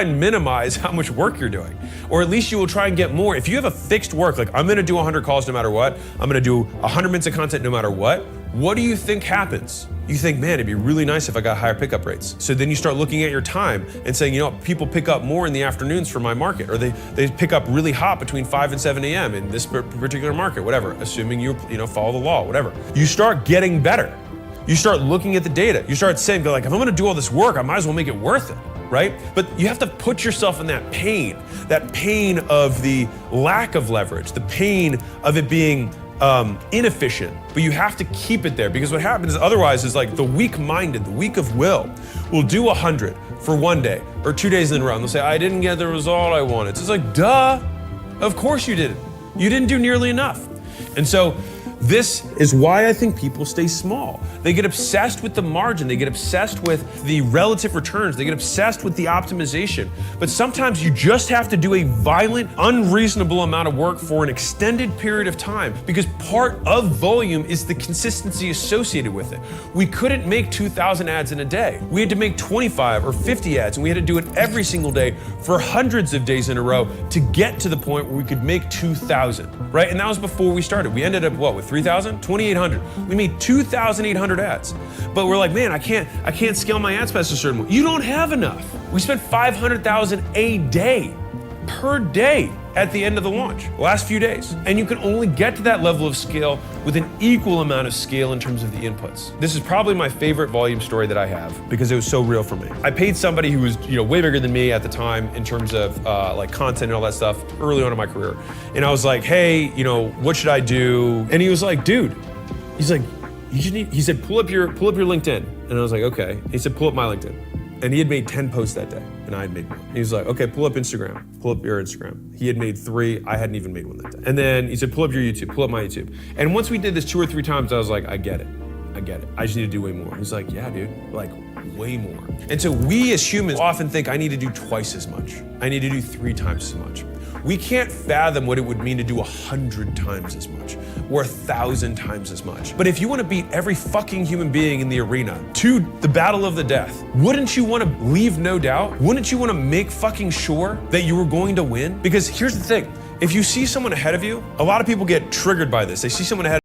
and minimize how much work you're doing, or at least you will try and get more. If you have a fixed work, like I'm gonna do 100 calls no matter what, I'm gonna do 100 minutes of content no matter what do you think happens? You think, man, it'd be really nice if I got higher pickup rates. So then you start looking at your time and saying, you know, people pick up more in the afternoons for my market, or they pick up really hot between 5 and 7 a.m. in this particular market, whatever, assuming you follow the law, whatever. You start getting better. You start looking at the data. You start saying, like, if I'm gonna do all this work, I might as well make it worth it, right? But you have to put yourself in that pain of the lack of leverage, the pain of it being inefficient, but you have to keep it there, because what happens otherwise is like the weak-minded, the weak of will do 100 for one day or 2 days in a row, and they'll say, I didn't get the result I wanted. So it's like, duh, of course you didn't. You didn't do nearly enough. And so this is why I think people stay small. They get obsessed with the margin. They get obsessed with the relative returns. They get obsessed with the optimization. But sometimes you just have to do a violent, unreasonable amount of work for an extended period of time, because part of volume is the consistency associated with it. We couldn't make 2,000 ads in a day. We had to make 25 or 50 ads, and we had to do it every single day for hundreds of days in a row to get to the point where we could make 2,000, right? And that was before we started. We ended up, what, with 3,000? 2,800. We made 2,800 ads. But we're like, man, I can't scale my ads past a certain point. You don't have enough. We spent 500,000 a day, per day, at the end of the launch, the last few days. And you can only get to that level of scale with an equal amount of scale in terms of the inputs. This is probably my favorite volume story that I have, because it was so real for me. I paid somebody who was way bigger than me at the time in terms of like content and all that stuff early on in my career. And I was like, hey, what should I do? And he was like, dude, he's like, he said, pull up your LinkedIn. And I was like, okay. He said, pull up my LinkedIn. And he had made 10 posts that day, and I had made one. He was like, okay, pull up Instagram. Pull up your Instagram. He had made 3, I hadn't even made one that day. And then he said, pull up your YouTube, pull up my YouTube. And once we did this 2 or 3 times, I was like, I get it. I just need to do way more. He's like, yeah, dude, like way more. And so we as humans often think, I need to do twice as much. I need to do 3 times as much. We can't fathom what it would mean to do 100 times as much, or 1,000 times as much. But if you want to beat every fucking human being in the arena to the battle of the death, wouldn't you want to leave no doubt? Wouldn't you want to make fucking sure that you were going to win? Because here's the thing, if you see someone ahead of you, a lot of people get triggered by this. They see someone ahead